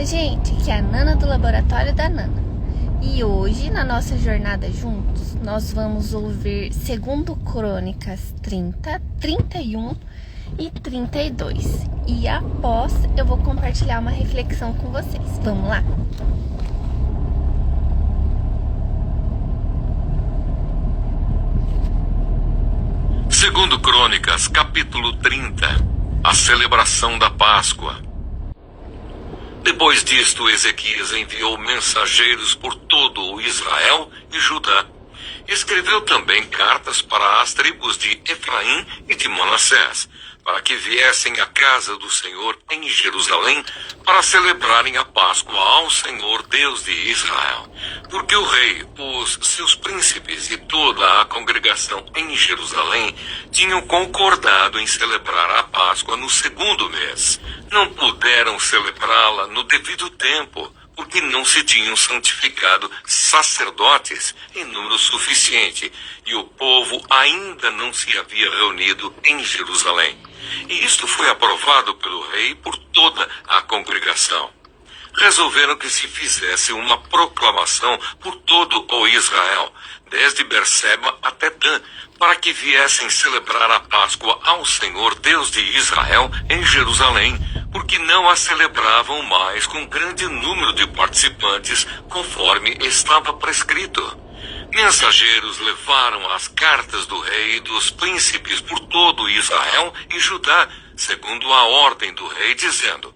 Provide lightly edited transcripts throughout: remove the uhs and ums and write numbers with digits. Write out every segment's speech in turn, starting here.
Fala, gente, aqui é a Nana do Laboratório da Nana. E hoje, na nossa jornada juntos, nós vamos ouvir 2 Crônicas 30, 31 e 32. E após, eu vou compartilhar uma reflexão com vocês. Vamos lá? Segundo Crônicas, capítulo 30, a celebração da Páscoa. Depois disto, Ezequias enviou mensageiros por todo o Israel e Judá. Escreveu também cartas para as tribos de Efraim e de Manassés, para que viessem à casa do Senhor em Jerusalém para celebrarem a Páscoa ao Senhor Deus de Israel. Porque o rei, os seus príncipes e toda a congregação em Jerusalém tinham concordado em celebrar a Páscoa no 2º mês. Não puderam celebrá-la no devido tempo, porque não se tinham santificado sacerdotes em número suficiente, e o povo ainda não se havia reunido em Jerusalém. E isto foi aprovado pelo rei e por toda a congregação. Resolveram que se fizesse uma proclamação por todo o Israel, desde Berseba até Dan, para que viessem celebrar a Páscoa ao Senhor Deus de Israel em Jerusalém, porque não a celebravam mais com grande número de participantes, conforme estava prescrito. Mensageiros levaram as cartas do rei e dos príncipes por todo Israel e Judá, segundo a ordem do rei, dizendo: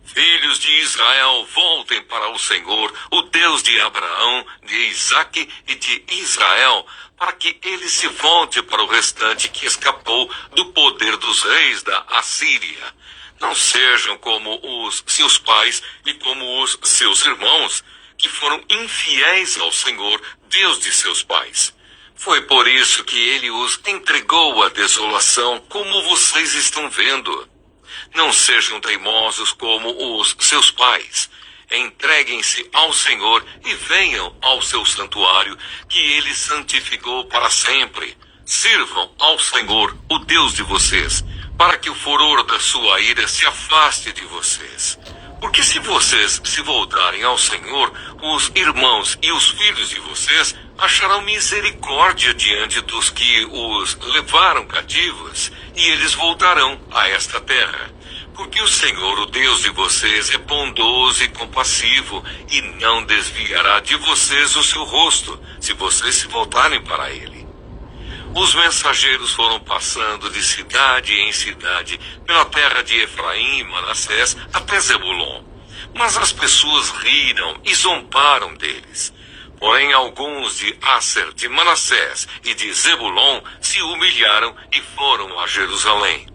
Filhos de Israel, voltem para o Senhor, o Deus de Abraão, de Isaque e de Israel, para que ele se volte para o restante que escapou do poder dos reis da Assíria. Não sejam como os seus pais e como os seus irmãos, que foram infiéis ao Senhor, Deus de seus pais. Foi por isso que ele os entregou à desolação, como vocês estão vendo. Não sejam teimosos como os seus pais. Entreguem-se ao Senhor e venham ao seu santuário, que ele santificou para sempre. Sirvam ao Senhor, o Deus de vocês, para que o furor da sua ira se afaste de vocês. Porque se vocês se voltarem ao Senhor, os irmãos e os filhos de vocês acharão misericórdia diante dos que os levaram cativos, e eles voltarão a esta terra. Porque o Senhor, o Deus de vocês, é bondoso e compassivo, e não desviará de vocês o seu rosto, se vocês se voltarem para ele. Os mensageiros foram passando de cidade em cidade, pela terra de Efraim e Manassés até Zebulon. Mas as pessoas riram e zombaram deles. Porém, alguns de Asser, de Manassés e de Zebulon se humilharam e foram a Jerusalém.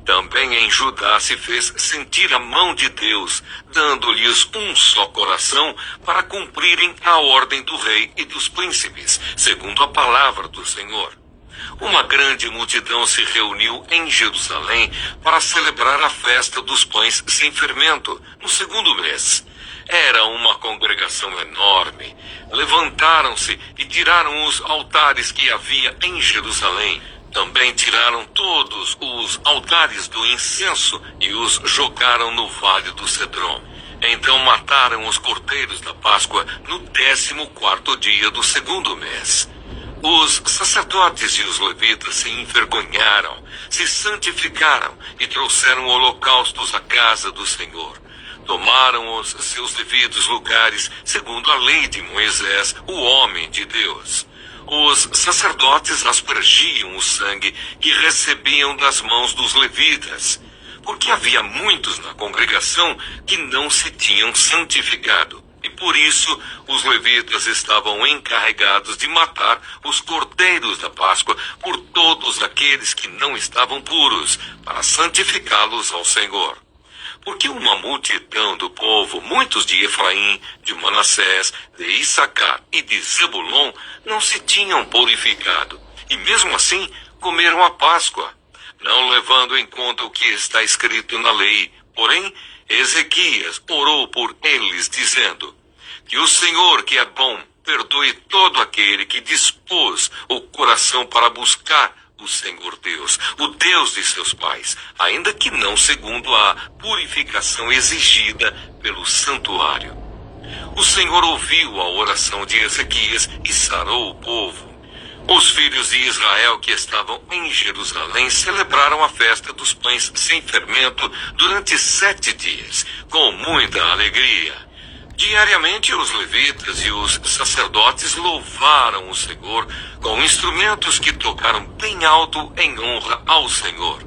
Também em Judá se fez sentir a mão de Deus, dando-lhes um só coração para cumprirem a ordem do rei e dos príncipes, segundo a palavra do Senhor. Uma grande multidão se reuniu em Jerusalém para celebrar a festa dos pães sem fermento, no 2º mês. Era uma congregação enorme. Levantaram-se e tiraram os altares que havia em Jerusalém. Também tiraram todos os altares do incenso e os jogaram no vale do Cedron. Então mataram os cordeiros da Páscoa no 14º dia do 2º mês. Os sacerdotes e os levitas se envergonharam, se santificaram e trouxeram holocaustos à casa do Senhor. Tomaram os seus devidos lugares, segundo a lei de Moisés, o homem de Deus. Os sacerdotes aspergiam o sangue que recebiam das mãos dos levitas, porque havia muitos na congregação que não se tinham santificado. E por isso os levitas estavam encarregados de matar os cordeiros da Páscoa por todos aqueles que não estavam puros, para santificá-los ao Senhor. Porque uma multidão do povo, muitos de Efraim, de Manassés, de Issacar e de Zebulon, não se tinham purificado, e mesmo assim comeram a Páscoa, não levando em conta o que está escrito na lei. Porém, Ezequias orou por eles, dizendo: Que o Senhor, que é bom, perdoe todo aquele que dispôs o coração para buscar o Senhor Deus, o Deus de seus pais, ainda que não segundo a purificação exigida pelo santuário. O Senhor ouviu a oração de Ezequias e sarou o povo. Os filhos de Israel que estavam em Jerusalém celebraram a festa dos pães sem fermento durante 7 dias, com muita alegria. Diariamente os levitas e os sacerdotes louvaram o Senhor com instrumentos que tocaram bem alto em honra ao Senhor.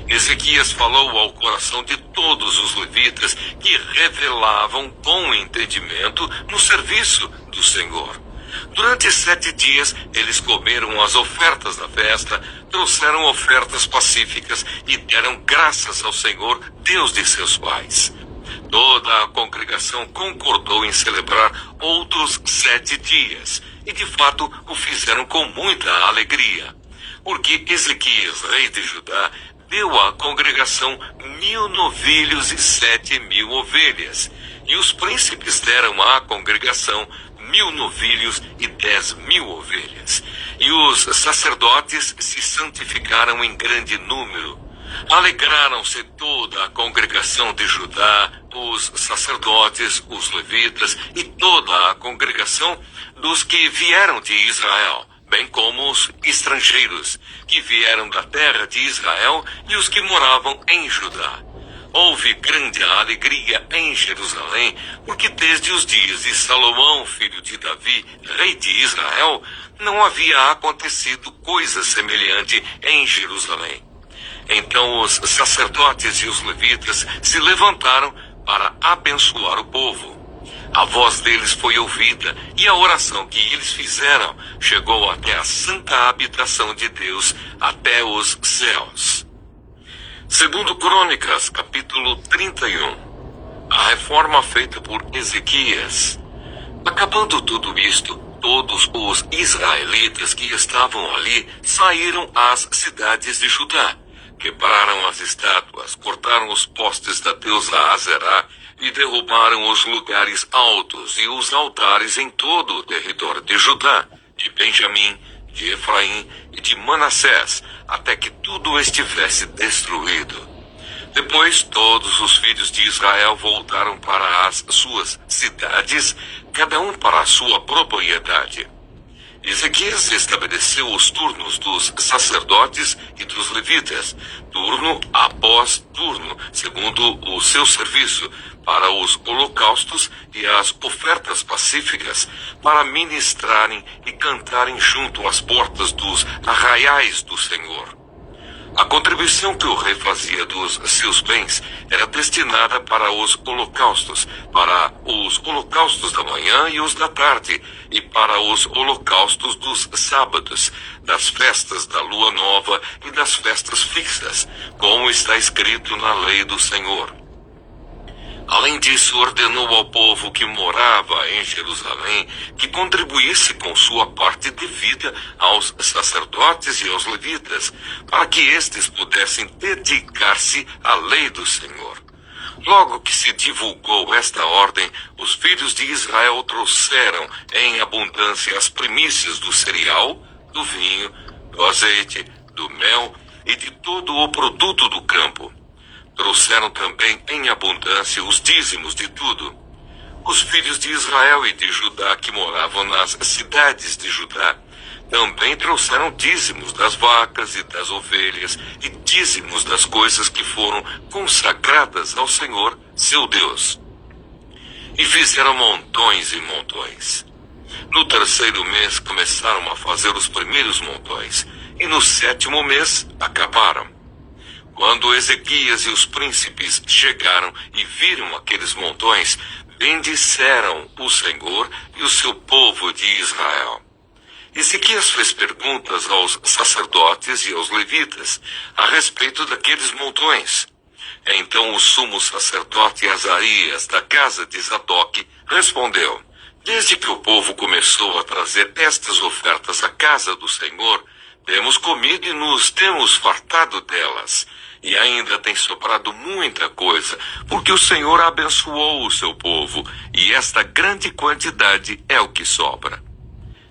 Ezequias falou ao coração de todos os levitas que revelavam com entendimento no serviço do Senhor. Durante 7 dias eles comeram as ofertas da festa, trouxeram ofertas pacíficas e deram graças ao Senhor, Deus de seus pais. Toda a congregação concordou em celebrar outros 7 dias, e de fato o fizeram com muita alegria, porque Ezequias, rei de Judá, deu à congregação 1000 novilhos e 7.000 ovelhas, e os príncipes deram à congregação 1000 novilhos e 10.000 ovelhas, e os sacerdotes se santificaram em grande número. Alegraram-se toda a congregação de Judá, os sacerdotes, os levitas e toda a congregação dos que vieram de Israel, bem como os estrangeiros que vieram da terra de Israel e os que moravam em Judá. Houve grande alegria em Jerusalém, porque desde os dias de Salomão, filho de Davi, rei de Israel, não havia acontecido coisa semelhante em Jerusalém. Então os sacerdotes e os levitas se levantaram para abençoar o povo. A voz deles foi ouvida e a oração que eles fizeram chegou até a santa habitação de Deus, até os céus. Segundo Crônicas, capítulo 31. A reforma feita por Ezequias. Acabando tudo isto, todos os israelitas que estavam ali saíram às cidades de Judá. Quebraram as estátuas, cortaram os postes da deusa Azerá e derrubaram os lugares altos e os altares em todo o território de Judá, de Benjamim, de Efraim e de Manassés, até que tudo estivesse destruído. Depois todos os filhos de Israel voltaram para as suas cidades, cada um para a sua propriedade. Ezequias estabeleceu os turnos dos sacerdotes e dos levitas, turno após turno, segundo o seu serviço, para os holocaustos e as ofertas pacíficas, para ministrarem e cantarem junto às portas dos arraiais do Senhor. A contribuição que o rei fazia dos seus bens era destinada para os holocaustos da manhã e os da tarde, e para os holocaustos dos sábados, das festas da lua nova e das festas fixas, como está escrito na lei do Senhor. Além disso, ordenou ao povo que morava em Jerusalém que contribuísse com sua parte devida aos sacerdotes e aos levitas, para que estes pudessem dedicar-se à lei do Senhor. Logo que se divulgou esta ordem, os filhos de Israel trouxeram em abundância as primícias do cereal, do vinho, do azeite, do mel e de todo o produto do campo. Trouxeram também em abundância os dízimos de tudo. Os filhos de Israel e de Judá que moravam nas cidades de Judá também trouxeram dízimos das vacas e das ovelhas e dízimos das coisas que foram consagradas ao Senhor, seu Deus. E fizeram montões e montões. No 3º mês começaram a fazer os primeiros montões, e no 7º mês acabaram. Quando Ezequias e os príncipes chegaram e viram aqueles montões, bendisseram o Senhor e o seu povo de Israel. Ezequias fez perguntas aos sacerdotes e aos levitas a respeito daqueles montões. Então o sumo sacerdote Azarias, da casa de Zadok, respondeu: Desde que o povo começou a trazer estas ofertas à casa do Senhor, temos comido e nos temos fartado delas. E ainda tem sobrado muita coisa, porque o Senhor abençoou o seu povo, e esta grande quantidade é o que sobra.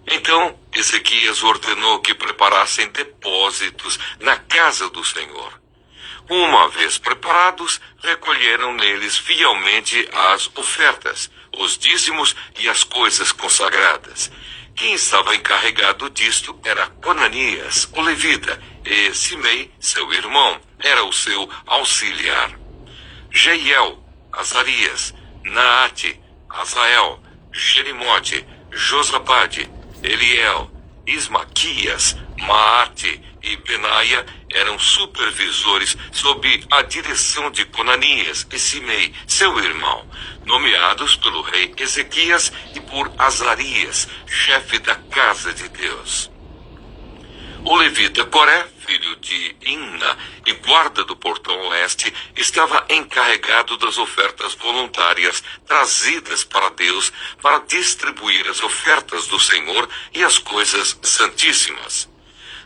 Então Ezequias ordenou que preparassem depósitos na casa do Senhor. Uma vez preparados, recolheram neles fielmente as ofertas, os dízimos e as coisas consagradas. Quem estava encarregado disto era Conanias, o levita, e Simei, seu irmão, era o seu auxiliar. Jeiel, Azarias, Naate, Azael, Jerimote, Josabade, Eliel, Ismaquias, Maate e Benaia eram supervisores sob a direção de Conanias e Simei, seu irmão, nomeados pelo rei Ezequias e por Azarias, chefe da casa de Deus. O levita Coré, filho de Imna e guarda do portão oeste, estava encarregado das ofertas voluntárias trazidas para Deus para distribuir as ofertas do Senhor e as coisas santíssimas.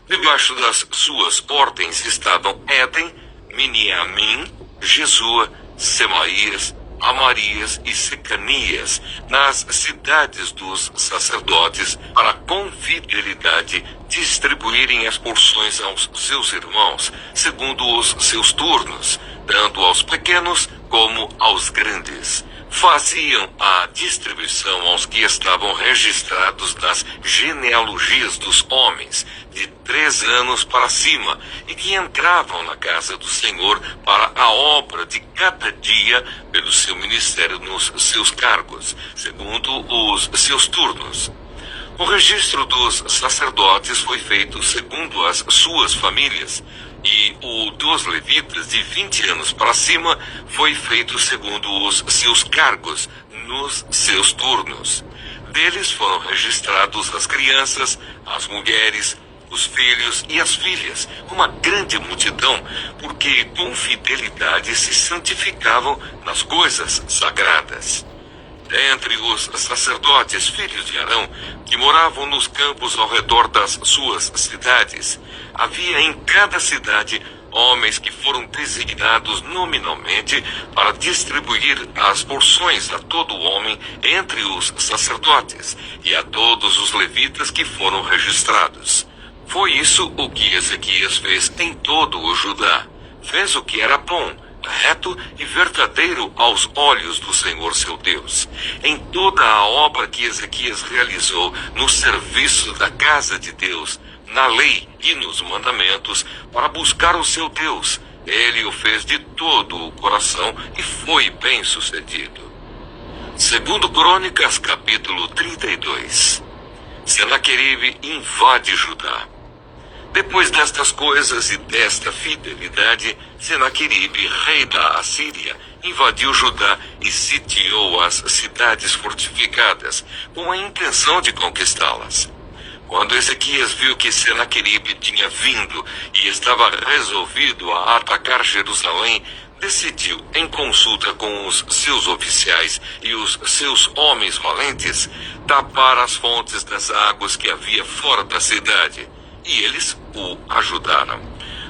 Debaixo das suas ordens estavam Éden, Miniamim, Jesua, Semaías, Amarias e Secanias, nas cidades dos sacerdotes, para com fidelidade distribuírem as porções aos seus irmãos, segundo os seus turnos, tanto aos pequenos como aos grandes. Faziam a distribuição aos que estavam registrados nas genealogias dos homens, de 3 anos para cima, e que entravam na casa do Senhor para a obra de cada dia pelo seu ministério nos seus cargos, segundo os seus turnos. O registro dos sacerdotes foi feito segundo as suas famílias, e o dos levitas de 20 anos para cima foi feito segundo os seus cargos, nos seus turnos. Deles foram registrados as crianças, as mulheres, os filhos e as filhas, uma grande multidão, porque com fidelidade se santificavam nas coisas sagradas. Dentre os sacerdotes, filhos de Arão, que moravam nos campos ao redor das suas cidades, havia em cada cidade homens que foram designados nominalmente para distribuir as porções a todo homem entre os sacerdotes e a todos os levitas que foram registrados. Foi isso o que Ezequias fez em todo o Judá. Fez o que era bom, reto e verdadeiro aos olhos do Senhor seu Deus. Em toda a obra que Ezequias realizou no serviço da casa de Deus, na lei e nos mandamentos, para buscar o seu Deus, ele o fez de todo o coração e foi bem sucedido. Segundo Crônicas, capítulo 32. Senaqueribe invade Judá. Depois destas coisas e desta fidelidade, Senaqueribe, rei da Assíria, invadiu Judá e sitiou as cidades fortificadas, com a intenção de conquistá-las. Quando Ezequias viu que Senaqueribe tinha vindo e estava resolvido a atacar Jerusalém, decidiu, em consulta com os seus oficiais e os seus homens valentes, tapar as fontes das águas que havia fora da cidade. E eles o ajudaram.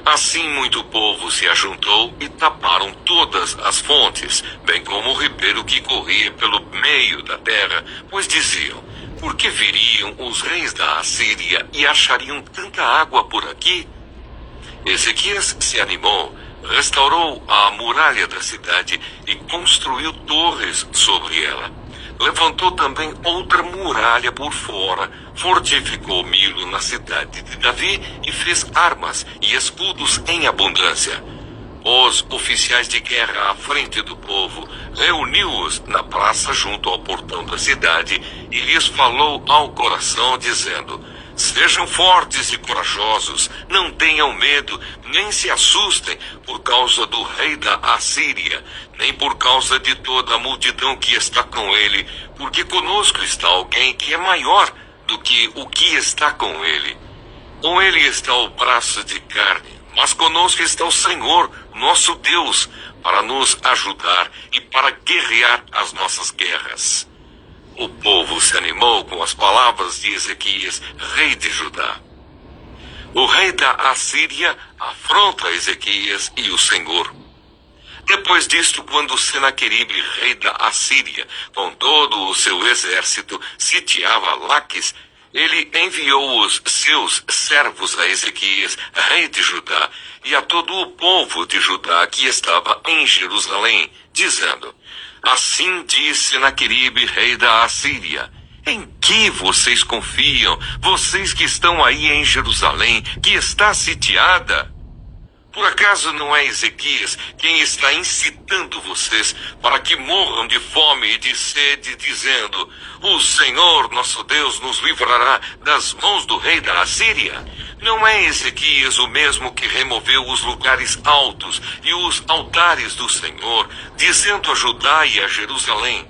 Assim muito povo se ajuntou e taparam todas as fontes, bem como o ribeiro que corria pelo meio da terra, pois diziam: por que viriam os reis da Assíria e achariam tanta água por aqui? Ezequias se animou, restaurou a muralha da cidade e construiu torres sobre ela. Levantou também outra muralha por fora, fortificou Milo na cidade de Davi e fez armas e escudos em abundância. Os oficiais de guerra à frente do povo, reuniu-os na praça junto ao portão da cidade e lhes falou ao coração, dizendo: sejam fortes e corajosos, não tenham medo, nem se assustem por causa do rei da Assíria, nem por causa de toda a multidão que está com ele, porque conosco está alguém que é maior do que o que está com ele. Com ele está o braço de carne, mas conosco está o Senhor, nosso Deus, para nos ajudar e para guerrear as nossas guerras. O povo se animou com as palavras de Ezequias, rei de Judá. O rei da Assíria afronta Ezequias e o Senhor. Depois disto, quando Senaqueribe, rei da Assíria, com todo o seu exército, sitiava Laques, Ele enviou os seus servos a Ezequias, rei de Judá, e a todo o povo de Judá que estava em Jerusalém, dizendo: Assim diz Senaqueribe, rei da Assíria: Em que vocês confiam, vocês que estão aí em Jerusalém, que está sitiada? Por acaso não é Ezequias quem está incitando vocês para que morram de fome e de sede, dizendo: O Senhor nosso Deus nos livrará das mãos do rei da Assíria? Não é Ezequias o mesmo que removeu os lugares altos e os altares do Senhor, dizendo a Judá e a Jerusalém: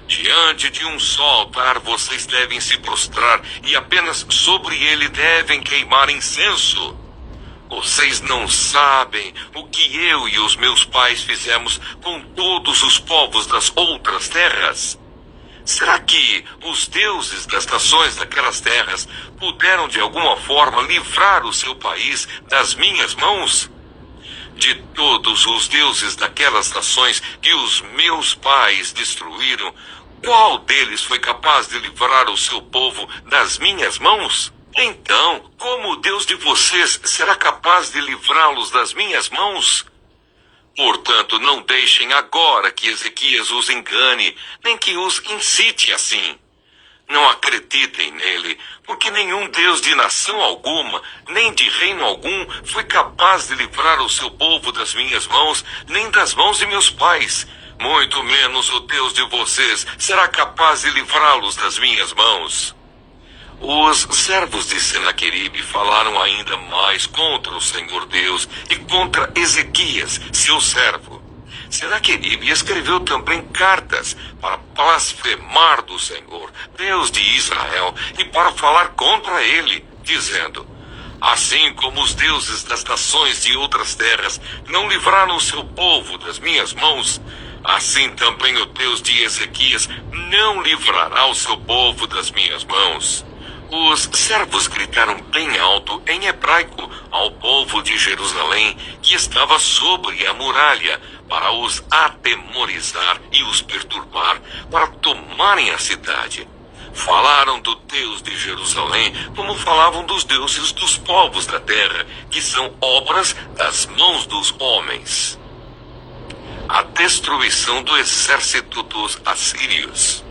Diante de um só altar vocês devem se prostrar e apenas sobre ele devem queimar incenso? Vocês não sabem o que eu e os meus pais fizemos com todos os povos das outras terras? Será que os deuses das nações daquelas terras puderam de alguma forma livrar o seu país das minhas mãos? De todos os deuses daquelas nações que os meus pais destruíram, qual deles foi capaz de livrar o seu povo das minhas mãos? Então, como o Deus de vocês será capaz de livrá-los das minhas mãos? Portanto, não deixem agora que Ezequias os engane, nem que os incite assim. Não acreditem nele, porque nenhum Deus de nação alguma, nem de reino algum, foi capaz de livrar o seu povo das minhas mãos, nem das mãos de meus pais. Muito menos o Deus de vocês será capaz de livrá-los das minhas mãos. Os servos de Senaqueribe falaram ainda mais contra o Senhor Deus e contra Ezequias, seu servo. Senaqueribe escreveu também cartas para blasfemar do Senhor, Deus de Israel, e para falar contra ele, dizendo: Assim como os deuses das nações de outras terras não livraram o seu povo das minhas mãos, assim também o Deus de Ezequias não livrará o seu povo das minhas mãos. Os servos gritaram bem alto em hebraico ao povo de Jerusalém que estava sobre a muralha, para os atemorizar e os perturbar, para tomarem a cidade. Falaram do Deus de Jerusalém como falavam dos deuses dos povos da terra, que são obras das mãos dos homens. A destruição do exército dos assírios.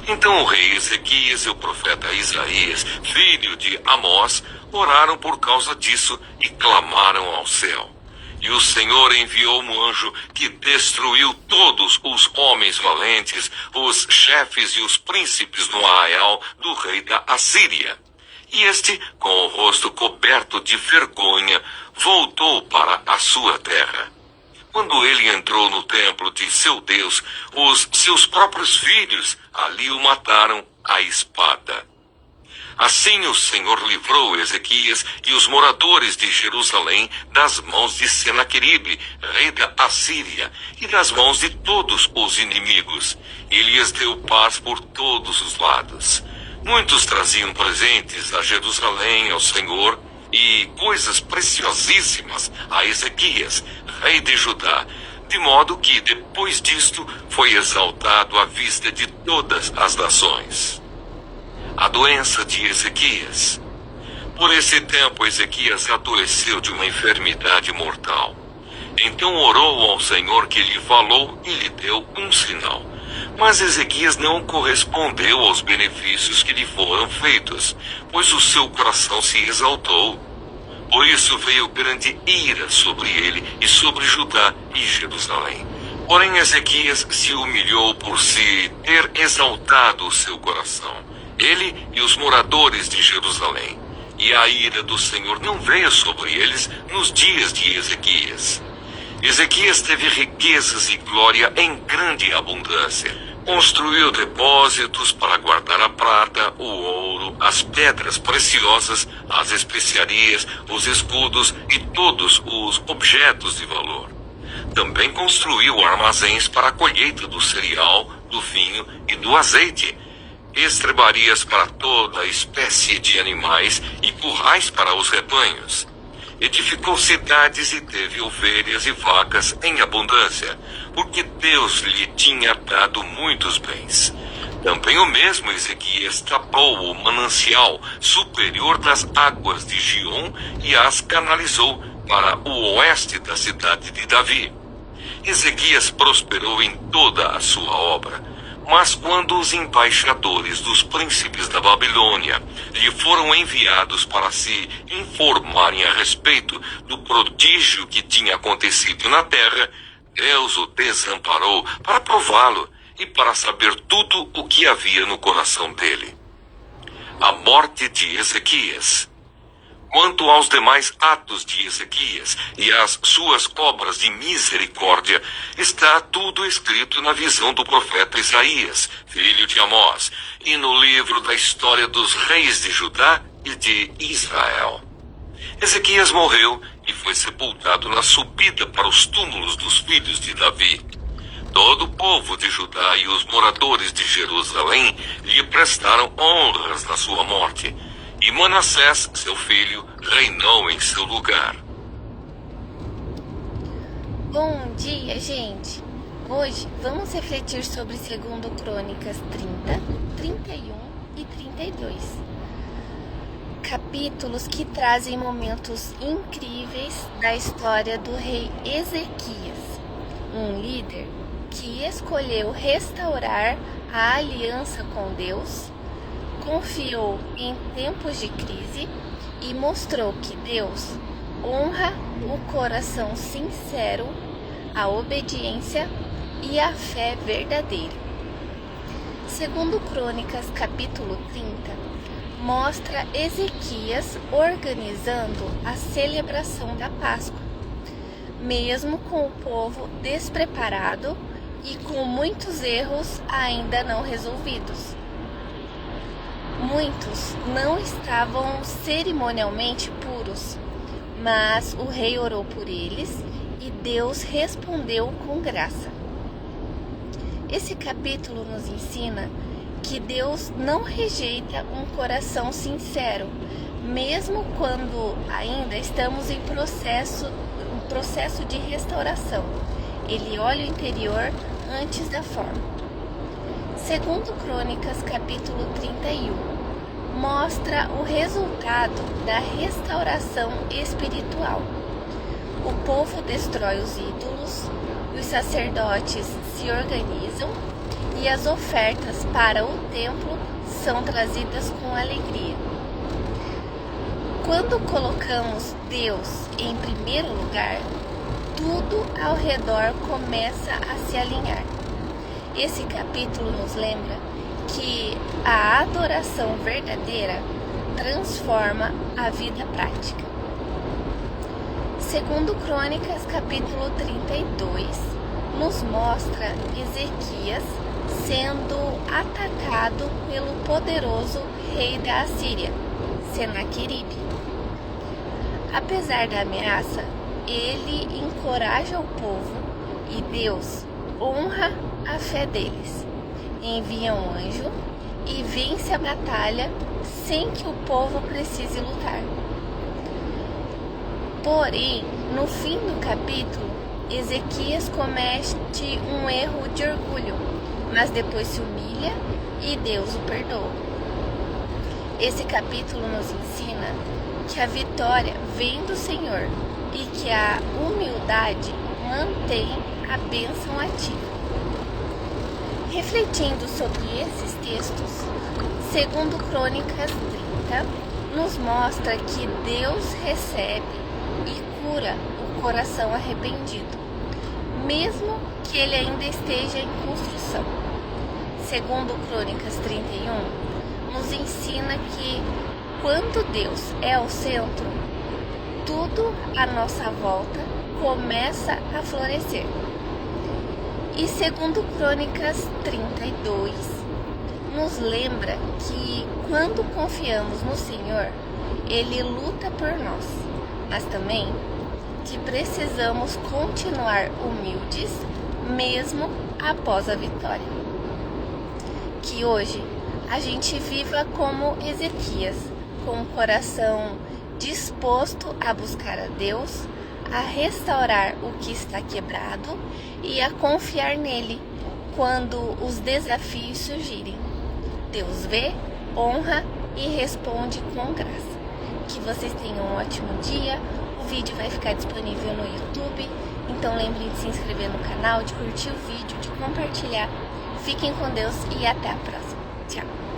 Então o rei Ezequias e o profeta Isaías, filho de Amós, oraram por causa disso e clamaram ao céu. E o Senhor enviou um anjo que destruiu todos os homens valentes, os chefes e os príncipes no arraial do rei da Assíria. E este, com o rosto coberto de vergonha, voltou para a sua terra. Quando ele entrou no templo de seu Deus, os seus próprios filhos ali o mataram à espada. Assim o Senhor livrou Ezequias e os moradores de Jerusalém das mãos de Senaqueribe, rei da Assíria, e das mãos de todos os inimigos, e lhes deu paz por todos os lados. Muitos traziam presentes a Jerusalém ao Senhor, e coisas preciosíssimas a Ezequias, rei de Judá, de modo que, depois disto, foi exaltado à vista de todas as nações. A doença de Ezequias. Por esse tempo, Ezequias adoeceu de uma enfermidade mortal. Então orou ao Senhor, que lhe falou e lhe deu um sinal. Mas Ezequias não correspondeu aos benefícios que lhe foram feitos, pois o seu coração se exaltou. Por isso veio grande ira sobre ele e sobre Judá e Jerusalém. Porém Ezequias se humilhou por se ter exaltado o seu coração, ele e os moradores de Jerusalém. E a ira do Senhor não veio sobre eles nos dias de Ezequias. Ezequias teve riquezas e glória em grande abundância. Construiu depósitos para guardar a prata, o ouro, as pedras preciosas, as especiarias, os escudos e todos os objetos de valor. Também construiu armazéns para a colheita do cereal, do vinho e do azeite, estrebarias para toda espécie de animais e currais para os rebanhos. Edificou cidades e teve ovelhas e vacas em abundância, porque Deus lhe tinha dado muitos bens. Também o mesmo Ezequias tapou o manancial superior das águas de Giom e as canalizou para o oeste da cidade de Davi. Ezequias prosperou em toda a sua obra, mas quando os embaixadores dos príncipes da Babilônia lhe foram enviados para se informarem a respeito do prodígio que tinha acontecido na terra, Deus o desamparou para prová-lo e para saber tudo o que havia no coração dele. A morte de Ezequias. Quanto aos demais atos de Ezequias e às suas obras de misericórdia, está tudo escrito na visão do profeta Isaías, filho de Amós, e no livro da história dos reis de Judá e de Israel. Ezequias morreu e foi sepultado na subida para os túmulos dos filhos de Davi. Todo o povo de Judá e os moradores de Jerusalém lhe prestaram honras na sua morte, e Manassés, seu filho, reinou em seu lugar. Bom dia, gente! Hoje vamos refletir sobre 2 Crônicas 30, 31 e 32. Capítulos que trazem momentos incríveis da história do rei Ezequias, um líder que escolheu restaurar a aliança com Deus, confiou em tempos de crise e mostrou que Deus honra o coração sincero, a obediência e a fé verdadeira. 2 Crônicas capítulo 30 mostra Ezequias organizando a celebração da Páscoa, mesmo com o povo despreparado e com muitos erros ainda não resolvidos. Muitos não estavam cerimonialmente puros, mas o rei orou por eles e Deus respondeu com graça. Esse capítulo nos ensina que Deus não rejeita um coração sincero, mesmo quando ainda estamos em processo de restauração. Ele olha o interior antes da forma. 2 Crônicas capítulo 31 mostra o resultado da restauração espiritual. O povo destrói os ídolos, os sacerdotes se organizam e as ofertas para o templo são trazidas com alegria. Quando colocamos Deus em primeiro lugar, tudo ao redor começa a se alinhar. Esse capítulo nos lembra que a adoração verdadeira transforma a vida prática. 2 Crônicas capítulo 32 nos mostra Ezequias sendo atacado pelo poderoso rei da Assíria, Senaqueribe. Apesar da ameaça, ele encoraja o povo e Deus honra a fé deles. Envia um anjo e vence a batalha sem que o povo precise lutar. Porém, no fim do capítulo, Ezequias comete um erro de orgulho, mas depois se humilha e Deus o perdoa. Esse capítulo nos ensina que a vitória vem do Senhor e que a humildade mantém a bênção ativa. Refletindo sobre esses textos, 2 Crônicas 30 nos mostra que Deus recebe e cura o coração arrependido, mesmo que ele ainda esteja em construção. 2 Crônicas 31 nos ensina que quando Deus é o centro, tudo à nossa volta começa a florescer. E 2 Crônicas 32 nos lembra que quando confiamos no Senhor, Ele luta por nós, mas também que precisamos continuar humildes mesmo após a vitória. Que hoje a gente viva como Ezequias, com o coração disposto a buscar a Deus, a restaurar o que está quebrado e a confiar nele quando os desafios surgirem. Deus vê, honra e responde com graça. Que vocês tenham um ótimo dia. O vídeo vai ficar disponível no YouTube, então lembrem de se inscrever no canal, de curtir o vídeo, de compartilhar. Fiquem com Deus e até a próxima. Tchau!